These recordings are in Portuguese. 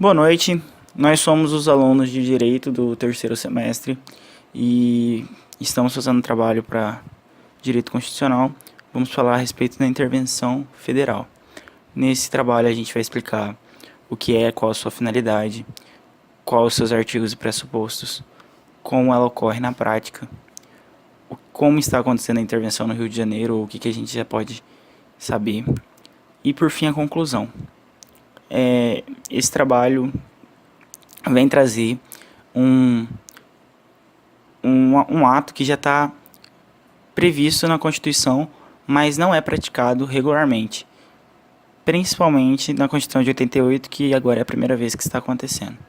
Boa noite, nós somos os alunos de Direito do terceiro semestre e estamos fazendo um trabalho para Direito Constitucional. Vamos falar a respeito da intervenção federal. Nesse trabalho a gente vai explicar o que é, qual a sua finalidade, quais os seus artigos e pressupostos, como ela ocorre na prática, como está acontecendo a intervenção no Rio de Janeiro, o que a gente já pode saber e, por fim, a conclusão. Esse trabalho vem trazer um ato que já está previsto na Constituição, mas não é praticado regularmente, principalmente na Constituição de 88, que agora é a primeira vez que está acontecendo.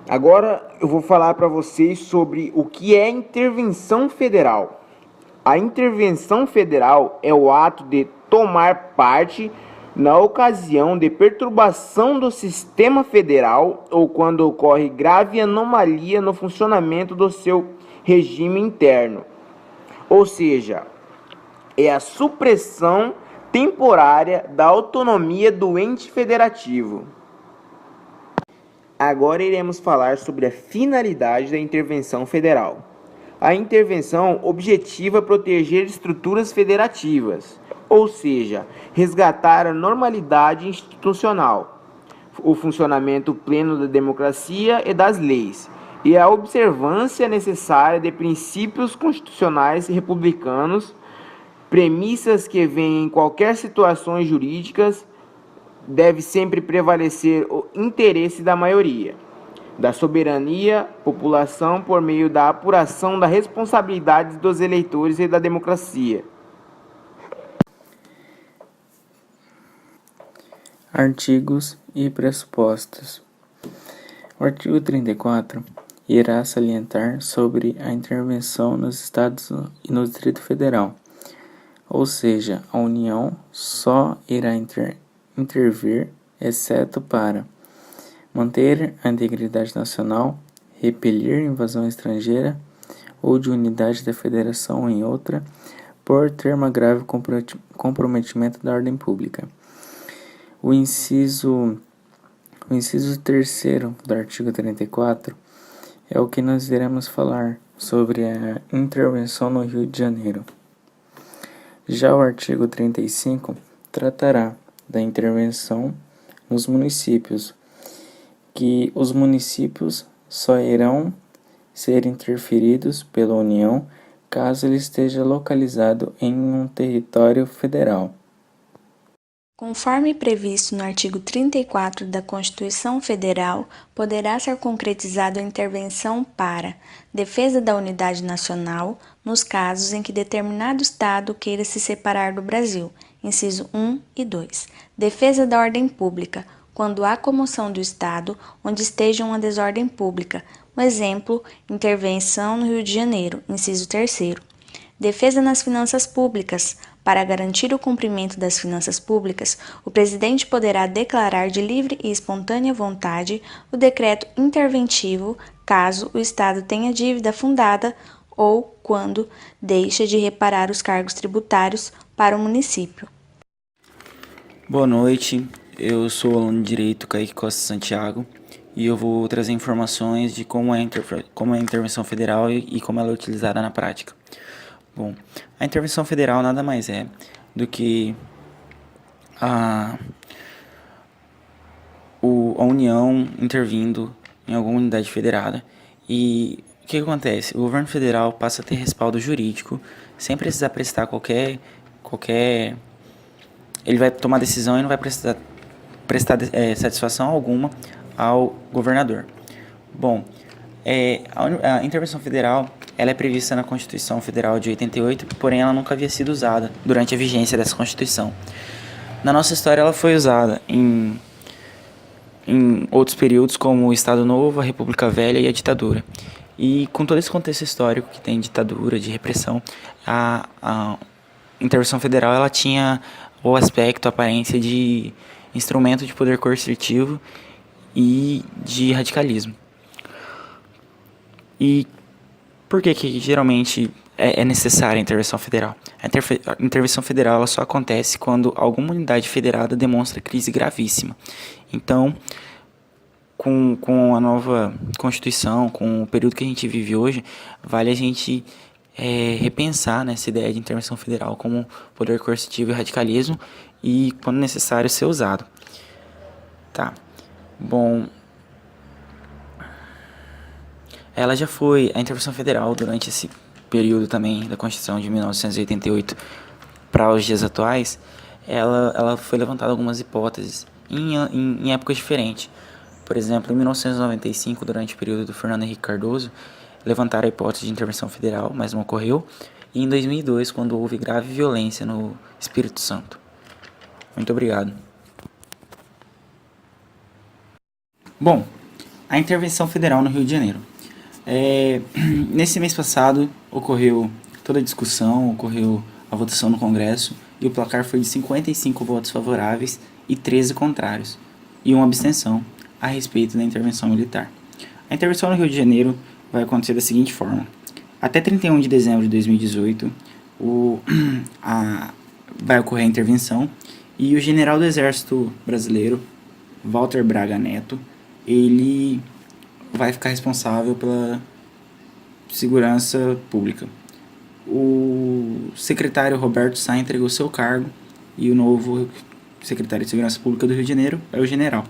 Agora eu vou falar para vocês sobre o que é intervenção federal. A intervenção federal é o ato de tomar parte na ocasião de perturbação do sistema federal ou quando ocorre grave anomalia no funcionamento do seu regime interno. Ou seja, é a supressão temporária da autonomia do ente federativo. Agora iremos falar sobre a finalidade da intervenção federal. A intervenção objetiva proteger estruturas federativas, ou seja, resgatar a normalidade institucional, o funcionamento pleno da democracia e das leis, e a observância necessária de princípios constitucionais republicanos, premissas que vêm em qualquer situações jurídicas. Deve sempre prevalecer o interesse da maioria, da soberania, população, por meio da apuração da responsabilidade dos eleitores e da democracia. Artigos e pressupostos. O artigo 34 irá salientar sobre a intervenção nos Estados e no Distrito Federal, ou seja, a União só irá intervir, exceto para manter a integridade nacional, repelir invasão estrangeira ou de unidade da federação em outra, por termo grave comprometimento da ordem pública. O inciso 3º do artigo 34 é o que nós iremos falar sobre a intervenção no Rio de Janeiro. Já o artigo 35 tratará da intervenção nos municípios, que os municípios só irão ser interferidos pela União caso ele esteja localizado em um território federal. Conforme previsto no artigo 34 da Constituição Federal, poderá ser concretizada a intervenção para defesa da unidade nacional nos casos em que determinado Estado queira se separar do Brasil, inciso 1 e 2. Defesa da ordem pública, quando há comoção do Estado onde esteja uma desordem pública. Um exemplo, intervenção no Rio de Janeiro, inciso 3º. Defesa nas finanças públicas. Para garantir o cumprimento das finanças públicas, o presidente poderá declarar de livre e espontânea vontade o decreto interventivo, caso o Estado tenha dívida fundada ou quando deixa de reparar os cargos tributários para o município. Boa noite, eu sou o aluno de Direito Kaique Costa Santiago e eu vou trazer informações de como é a intervenção federal e como ela é utilizada na prática. Bom, a intervenção federal nada mais é do que a União intervindo em alguma unidade federada. E o que acontece? O governo federal passa a ter respaldo jurídico sem precisar prestar qualquer ele vai tomar decisão e não vai prestar satisfação alguma ao governador. Bom, a intervenção federal ela é prevista na Constituição Federal de 88, porém ela nunca havia sido usada durante a vigência dessa Constituição. Na nossa história ela foi usada em outros períodos como o Estado Novo, a República Velha e a ditadura. E com todo esse contexto histórico que tem ditadura, de repressão, a intervenção federal ela tinha o aspecto, a aparência de instrumento de poder coercitivo e de radicalismo. E por que geralmente é necessária a intervenção federal? A intervenção federal ela só acontece quando alguma unidade federada demonstra crise gravíssima. Então, com a nova Constituição, com o período que a gente vive hoje, vale a gente repensar nessa ideia de intervenção federal como poder coercitivo e radicalismo e, quando necessário, ser usado. Tá. Bom, a intervenção federal durante esse período também da Constituição de 1988 para os dias atuais, ela foi levantada algumas hipóteses em épocas diferentes. Por exemplo, em 1995, durante o período do Fernando Henrique Cardoso, levantaram a hipótese de intervenção federal, mas não ocorreu. E em 2002, quando houve grave violência no Espírito Santo. Muito obrigado. Bom, a intervenção federal no Rio de Janeiro. Nesse mês passado ocorreu toda a discussão, ocorreu a votação no Congresso e o placar foi de 55 votos favoráveis e 13 contrários e uma abstenção a respeito da intervenção militar. A intervenção no Rio de Janeiro vai acontecer da seguinte forma: até 31 de dezembro de 2018 vai ocorrer a intervenção e o general do Exército Brasileiro, Walter Braga Neto, ele vai ficar responsável pela segurança pública. O secretário Roberto Sá entregou seu cargo e o novo secretário de Segurança Pública do Rio de Janeiro é o general.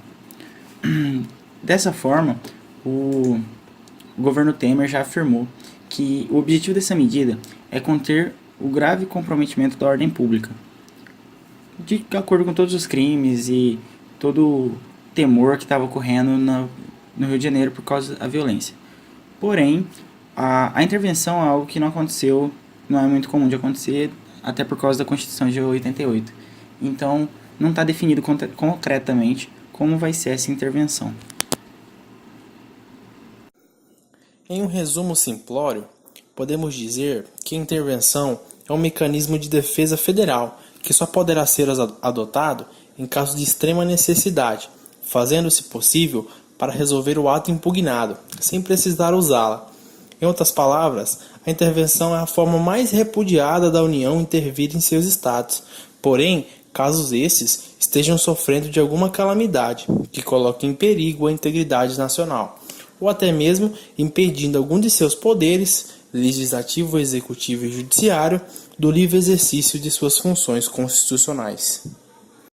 Dessa forma, o governo Temer já afirmou que o objetivo dessa medida é conter o grave comprometimento da ordem pública, de acordo com todos os crimes e todo o temor que estava ocorrendo no Rio de Janeiro por causa da violência. Porém, a intervenção é algo que não aconteceu, não é muito comum de acontecer, até por causa da Constituição de 88. Então, não está definido concretamente como vai ser essa intervenção. Em um resumo simplório, podemos dizer que a intervenção é um mecanismo de defesa federal que só poderá ser adotado em caso de extrema necessidade, fazendo-se possível para resolver o ato impugnado, sem precisar usá-la. Em outras palavras, a intervenção é a forma mais repudiada da União intervir em seus estados, porém, casos esses estejam sofrendo de alguma calamidade que coloque em perigo a integridade nacional, ou até mesmo impedindo algum de seus poderes, legislativo, executivo e judiciário, do livre exercício de suas funções constitucionais.